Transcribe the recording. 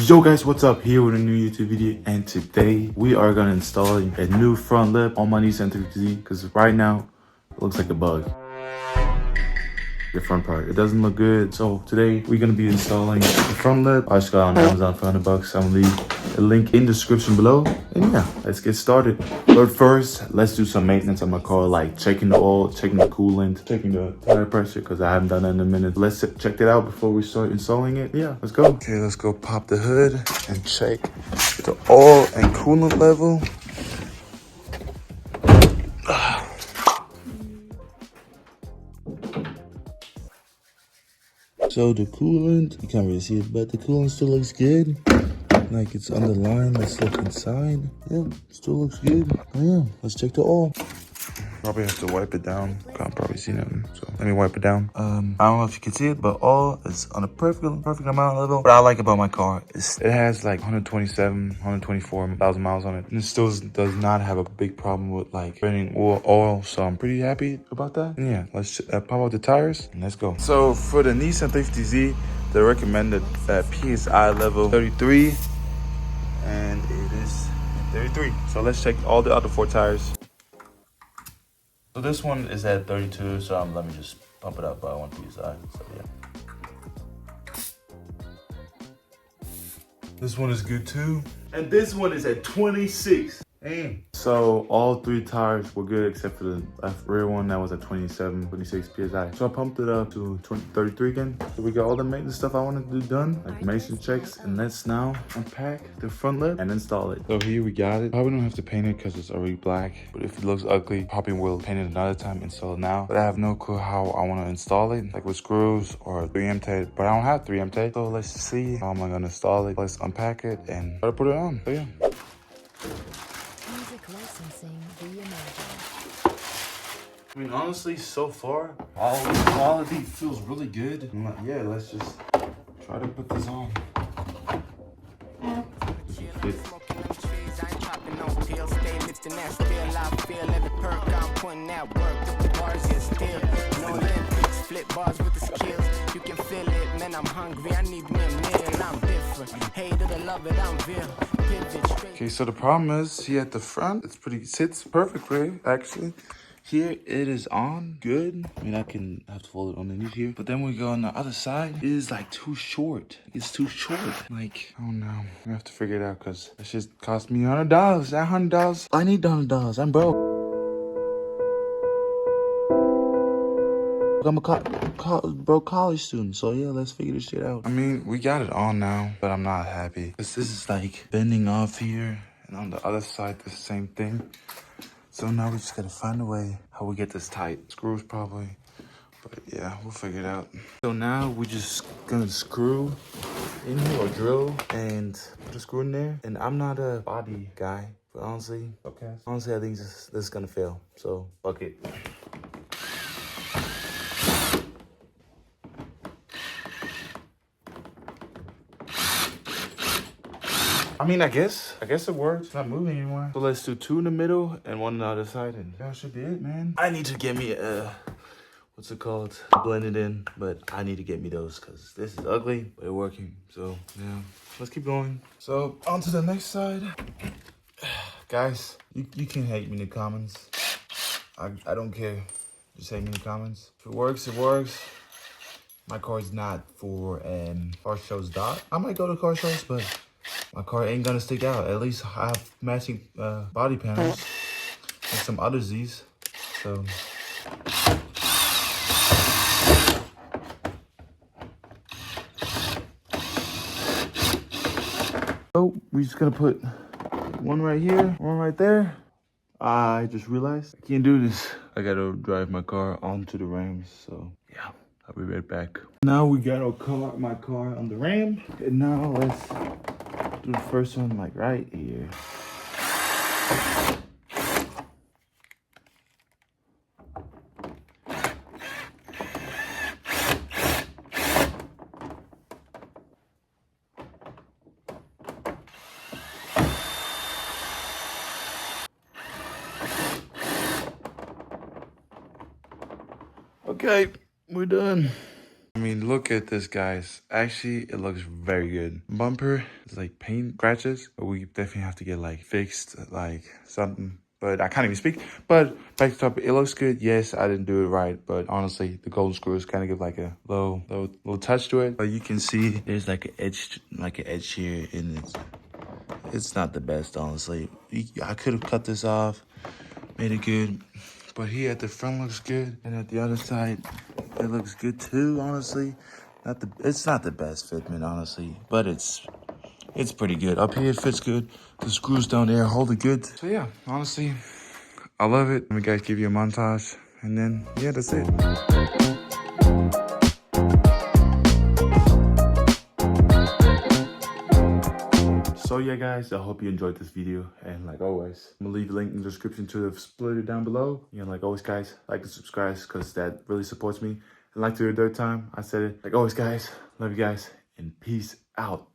Yo guys, what's up? Here with a new YouTube video, and today we are gonna install a new front lip on my Nissan 350Z because right now it looks like a bug. The front part, it doesn't look good. So today we're gonna be installing the front lip. I just got on Amazon for $100. I'm gonna leave a link in the description below. And yeah, let's get started. But first, let's do some maintenance on my car, like checking the oil, checking the coolant, checking the tire pressure, because I haven't done that in a minute. Let's check it out before we start installing it. Yeah, let's go. Okay, let's go pop the hood and check the oil and coolant level. So the coolant, you can't really see it, but the coolant still looks good. Like it's on the line. Let's look inside. Yeah, still looks good. Oh yeah, let's check the oil. Probably have to wipe it down. Can't probably see nothing, so let me wipe it down. I don't know if you can see it, but oil is on a perfect amount level. What I like about my car is it has like 124,000 miles on it, and it still does not have a big problem with like burning oil. So I'm pretty happy about that. And yeah, let's pop out the tires and let's go. So for the Nissan 350Z, they recommended PSI level 33, and it is 33. So let's check all the other 4 tires. So this one is at 32, so let me just pump it up by 1 PSI, so yeah. This one is good too. And this one is at 26. Damn. So all 3 tires were good except for the left rear one that was at 26 PSI. So I pumped it up to 33 again. So we got all the maintenance stuff I wanted to do done, like maintenance checks. And let's now unpack the front lip and install it. So here we got it. Probably don't have to paint it because it's already black. But if it looks ugly, probably will paint it another time, install it now. But I have no clue how I want to install it, like with screws or 3M tape. But I don't have 3M tape. So let's see how am I going to install it. Let's unpack it and try to put it on. So yeah. Licensing reimagined. I mean, honestly, so far, all the quality feels really good. I'm like, yeah, let's just try to put this on. Flip bars with the skills, you can feel it. Man, I'm hungry, I need me a meal. I'm different, hate it or love it, I'm real. Okay, so the problem is here at the front, sits perfectly actually. Here it is on good. I mean, I have to fold it underneath here. But then we go on the other side. It is like too short. It's too short. Like, oh no. I have to figure it out because it just cost me $100. That $100, I need the $100. I'm broke. I'm a broke college student, so yeah, let's figure this shit out. I mean, we got it on now, but I'm not happy. This is like bending off here, and on the other side, the same thing. So now we just gotta find a way how we get this tight. Screws probably, but yeah, we'll figure it out. So now we're just gonna screw in here or drill and put a screw in there. And I'm not a body guy, but honestly, I think this is gonna fail. So fuck it. I mean, I guess it works. It's not moving anymore. So let's do 2 in the middle and 1 on the other side, and that should be it, man. I need to get me what's it called? Blend it in, but I need to get me those because this is ugly, but it's working. So yeah, let's keep going. So on to the next side. Guys, you can hate me in the comments. I don't care. Just hate me in the comments. If it works, it works. My car is not for car shows. I might go to car shows, but my car ain't gonna stick out. At least I have matching body panels and some other Z's. So we're just gonna put 1 right here, 1 right there. I just realized I can't do this. I gotta drive my car onto the Rams. So yeah, I'll be right back. Now we got my car on the Ram, and now let's do the first one like right here. Okay, we're done. I mean, look at this, guys. Actually, it looks very good. Bumper is like paint scratches, but we definitely have to get like fixed, like something. But I can't even speak. But back to top, it looks good. Yes, I didn't do it right, but honestly, the golden screws kind of give like a little touch to it. But you can see there's like an edge here, and it's not the best, honestly. I could have cut this off, made it good. But here at the front looks good, and at the other side, it looks good too, honestly. It's not the best fitment, honestly, but it's pretty good. Up here it fits good. The screws down there hold it good. So yeah, honestly, I love it. Let me guys give you a montage, and then yeah, that's it. So yeah, guys, I hope you enjoyed this video, and like always, I'm gonna leave a link in the description to the splitter down below. And like always, guys, like and subscribe because that really supports me. And like to the third time, I said it. Like always, guys, love you guys, and peace out.